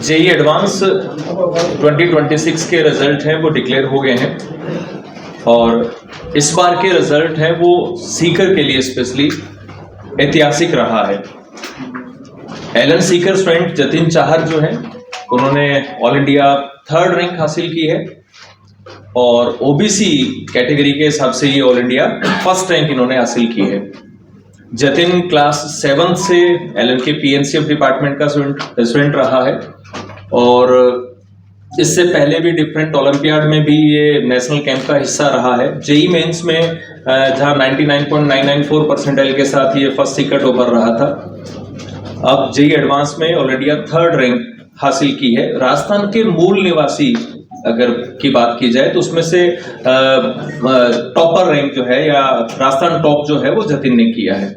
JEE advance 2026 के result हैं वो डिक्लेयर हो गए हैं और इस बार के रिजल्ट हैं वो सीकर के लिए स्पेशली ऐतिहासिक रहा है। एलन सीकर स्टूडेंट जतिन चाहर जो है उन्होंने ऑल इंडिया 3rd रैंक हासिल की है और ओबीसी कैटेगरी के हिसाब से ये ऑल इंडिया 1st रैंक इन्होंने हासिल की है। जतिन क्लास 7 से एलन के पीएनसीएफ डिपार्टमेंट का स्टूडेंट रहा है और इससे पहले भी डिफरेंट ओलंपियाड में भी ये नेशनल कैंप का हिस्सा रहा है। जेई मेंस में जहां 99.994 परसेंटाइल के साथ ये फर्स्ट सीकर टॉपर रहा था, अब जेई एडवांस में ऑल इंडिया 3rd रैंक हासिल की है। राजस्थान के मूल निवासी अगर की बात की जाए तो उसमें से टॉपर रैंक जो है या राजस्थान टॉप जो है वो जतिन ने किया है।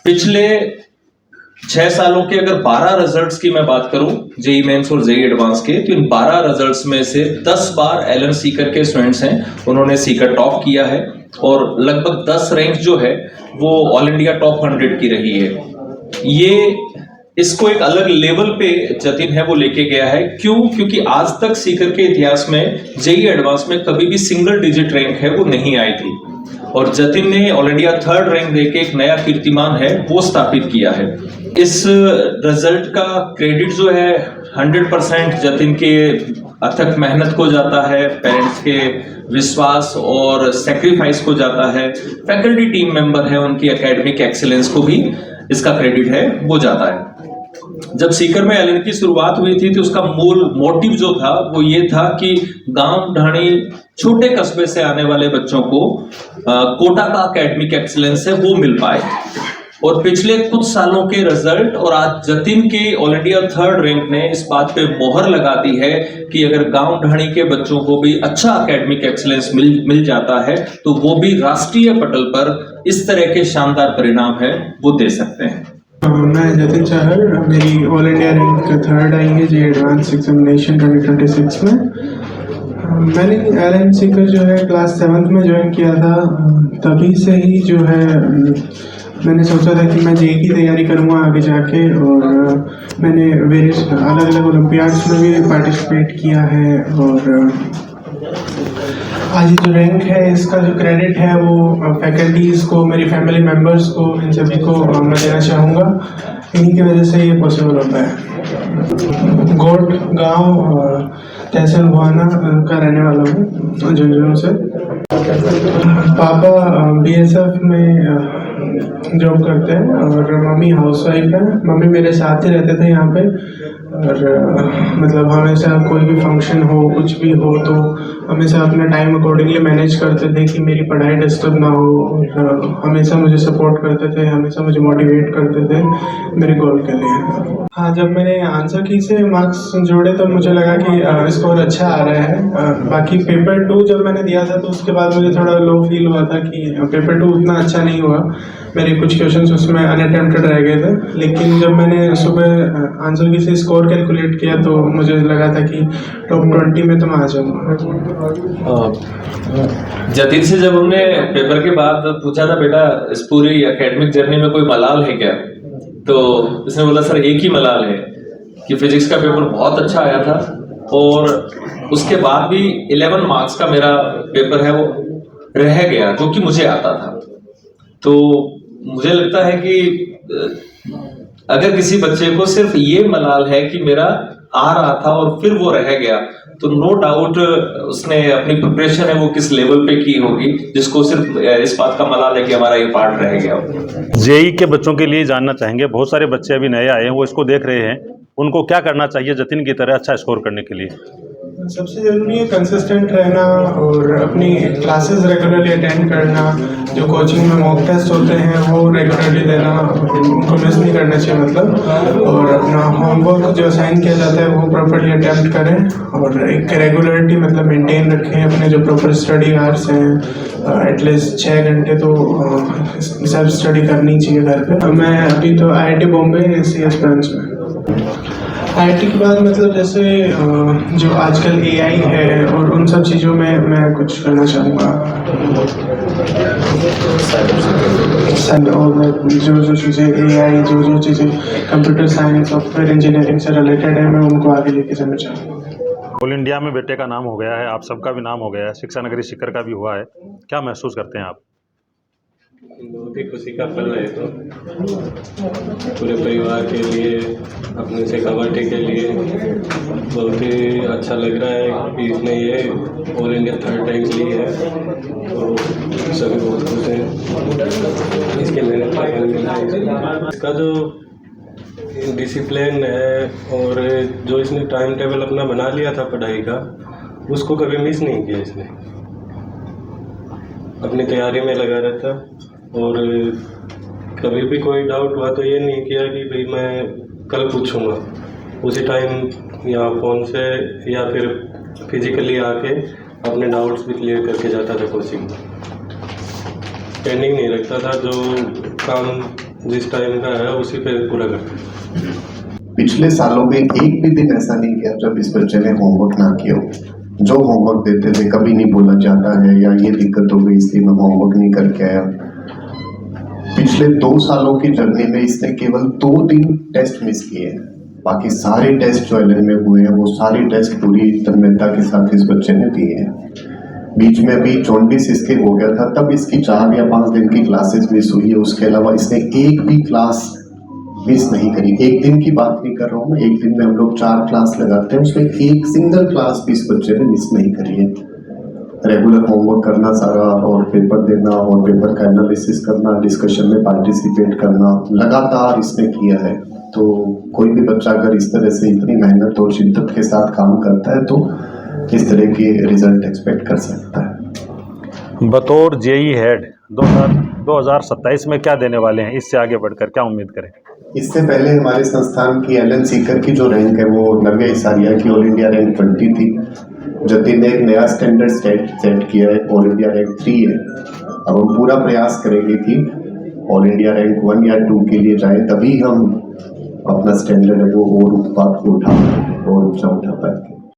पिछले 6 सालों के अगर 12 रिजल्ट्स की मैं बात करूं जेई मेंस और जेई एडवांस के, तो इन 12 रिजल्ट्स में से 10 बार एलन सीकर के स्टूडेंट्स हैं उन्होंने सीकर टॉप किया है और लगभग 10 रैंक जो है वो ऑल इंडिया टॉप 100 की रही है। ये इसको एक अलग लेवल पे जतिन है वो लेके गया है। क्योंकि आज तक सीकर के इतिहास में जेई एडवांस में कभी भी सिंगल डिजिट रैंक है वो नहीं आई थी और जतिन ने ऑल इंडिया 3rd रैंक देके एक नया कीर्तिमान है वो स्थापित किया है। इस रिजल्ट का क्रेडिट जो है 100% जतिन के अथक मेहनत को जाता है, पेरेंट्स के विश्वास और सैक्रिफाइस को जाता है, फैकल्टी टीम मेंबर है उनकी एकेडमिक एक्सीलेंस को भी इसका क्रेडिट है वो जाता है। जब सीकर में एलन की शुरुआत हुई थी तो उसका मूल मोटिव जो था वो ये था कि गांव ढाणी छोटे कस्बे से आने वाले बच्चों को कोटा का एकेडमिक एक्सीलेंस है वो मिल पाए और पिछले कुछ सालों के रिजल्ट और आज जतिन के ऑल इंडिया 3rd रैंक ने इस बात पे मोहर लगा दी है कि अगर गांव ढाणी के बच्चों को भी अच्छा एकेडमिक एक्सीलेंस मिल जाता है तो वो भी राष्ट्रीय पटल पर इस तरह के शानदार परिणाम है वो दे सकते हैं। मैं जतिन चाहर, मेरी ऑल इंडिया रैंक 3rd आई है जेई एडवांस एग्जामिनेशन 2026 में। मैंने एलन सीकर जो है क्लास 7th में ज्वाइन किया था, तभी से ही जो है मैंने सोचा था कि मैं जेई की तैयारी करूँगा आगे जाके और मैंने वेरियस अलग अलग ओलंपियाड्स में भी पार्टिसिपेट किया है और आज जो रैंक है इसका जो क्रेडिट है वो फैकल्टीज़ को, मेरी फैमिली मेम्बर्स को, इन सभी को मैं देना चाहूँगा। इन्हीं की वजह से ये पॉसिबल होता है। गोट गांव तहसील बुहाना का रहने वाला हूँ झुंझुनू से। पापा बीएसएफ में जॉब करते हैं और मम्मी हाउसवाइफ है। मम्मी मेरे साथ ही रहते थे यहाँ पे और मतलब हमेशा कोई भी फंक्शन हो कुछ भी हो तो हमेशा अपना टाइम अकॉर्डिंगली मैनेज करते थे कि मेरी पढ़ाई डिस्टर्ब ना हो और हमेशा मुझे सपोर्ट करते थे, हमेशा मुझे मोटिवेट करते थे मेरे गोल के लिए। हाँ, जब मैंने आंसर की से मार्क्स जोड़े तो मुझे लगा कि स्कोर अच्छा आ रहा है। बाकी पेपर 2 जब मैंने दिया था तो उसके बाद मुझे थोड़ा लो फील हुआ था कि पेपर 2 उतना अच्छा नहीं हुआ, मेरे कुछ क्वेश्चंस उसमें अनअटेम्प्टेड रह गए थे। लेकिन जब मैंने सुबह आंसर की से स्कोर कैलकुलेट किया तो मुझे लगा था कि टॉप 20 में तो मैं आ जाऊँगा। जतिन से जब हमने पेपर के बाद पूछा था बेटा इस पूरी एकेडमिक जर्नी में कोई मलाल है क्या, तो उसने बोला सर एक ही मलाल है कि फिजिक्स का पेपर बहुत अच्छा आया था और उसके बाद भी 11 मार्क्स का मेरा पेपर है वो रह गया जो कि मुझे आता था। तो मुझे लगता है कि अगर किसी बच्चे को सिर्फ ये मलाल है कि मेरा आ रहा था और फिर वो रह गया तो नो डाउट उसने अपनी प्रिपरेशन है वो किस लेवल पे की होगी जिसको सिर्फ इस बात का मलाल है कि हमारा ये पार्ट रह गया। जेई के बच्चों के लिए जानना चाहेंगे, बहुत सारे बच्चे अभी नए आए हैं वो इसको देख रहे हैं, उनको क्या करना चाहिए जतिन की तरह अच्छा स्कोर करने के लिए? सबसे ज़रूरी है कंसिस्टेंट रहना और अपनी क्लासेस रेगुलरली अटेंड करना। जो कोचिंग में मॉक टेस्ट होते हैं वो रेगुलरली देना, उनको मिस नहीं करना चाहिए मतलब। और अपना होमवर्क जो असाइन किया जाता है वो प्रॉपर्ली अटेम्प्ट करें और एक रेगुलरिटी मतलब मेंटेन रखें। अपने जो प्रॉपर स्टडी आवर्स हैं एटलीस्ट 6 घंटे तो सेल्फ स्टडी करनी चाहिए घर पे। मैं अभी तो IIT बॉम्बे CS ब्रांच में। आईटी के बाद मतलब जैसे जो आजकल एआई है और उन सब चीज़ों में मैं कुछ करना चाहूँगा। और जो चीज़ें एआई जो चीज़ें कंप्यूटर साइंस सॉफ्टवेयर इंजीनियरिंग से रिलेटेड है, मैं उनको आगे लेके जाना चाहूँगा। ऑल इंडिया में बेटे का नाम हो गया है, आप सबका भी नाम हो गया है, शिक्षा नगरी सीकर का भी हुआ है, क्या महसूस करते हैं आप? बहुत ही खुशी का पल है तो पूरे परिवार के लिए, अपने शेखावाटी के लिए बहुत ही अच्छा लग रहा है कि इसने ये ऑल इंडिया 3rd रैंक ली है। तो सभी बहुत खुश हैं, इसके मेहनत का फल मिला है। इसका जो डिसिप्लिन है और जो इसने टाइम टेबल अपना बना लिया था पढ़ाई का, उसको कभी मिस नहीं किया इसने। अपनी तैयारी में लगा रहता और कभी भी कोई डाउट हुआ तो ये नहीं किया कि भाई मैं कल पूछूंगा, उसी टाइम या फ़ोन से या फिर फिजिकली आके अपने डाउट्स भी क्लियर करके जाता था कोचिंग में। पेंडिंग नहीं रखता था, जो काम जिस टाइम का है उसी पे पूरा करता। पिछले सालों में एक भी दिन ऐसा नहीं गया जब इस बच्चे ने होमवर्क ना किया हो। जो होमवर्क देते थे कभी नहीं बोला जाता है या ये दिक्कत हो गई इसलिए मैं होमवर्क नहीं करके आया। पिछले 2 सालों की जर्नी में इसने केवल 2 दिन टेस्ट मिस किए हैं, बाकी सारे टेस्ट जो एलन में हुए हैं वो सारे टेस्ट पूरी तन्मयता के साथ इस बच्चे ने दिए हैं। बीच में अभी जॉन्डिस इसके हो गया था, तब इसकी 4 या 5 दिन की क्लासेस मिस हुई है। उसके अलावा इसने एक भी क्लास मिस नहीं करी। एक दिन की बात नहीं कर रहा हूँ मैं, एक दिन में हम लोग 4 क्लास लगाते हैं, उसमें एक सिंगल क्लास भी इस बच्चे ने मिस नहीं करी है। रेगुलर होमवर्क करना सारा और पेपर देना और पेपर का एनालिसिस करना, डिस्कशन में पार्टिसिपेट करना लगातार इसने किया है। तो कोई भी बच्चा अगर इस तरह से इतनी मेहनत और शिद्दत के साथ काम करता है तो इस तरह के रिजल्ट एक्सपेक्ट कर सकता है। बतौर जेई हेड 2027 में क्या देने वाले हैं, इससे आगे बढ़कर क्या उम्मीद करें? इससे पहले हमारे संस्थान की एलन सीकर की जो रैंक है वो नव्या इसारिया की ऑल इंडिया रैंक 20 थी। जतिन ने एक नया स्टैंडर्ड सेट किया है, ऑल इंडिया रैंक 3 है। अब हम पूरा प्रयास करेंगे कि ऑल इंडिया रैंक 1 या 2 के लिए जाए, तभी हम अपना स्टैंडर्ड है वो और ऊपर उठा और ऊंचा उठा पाएंगे।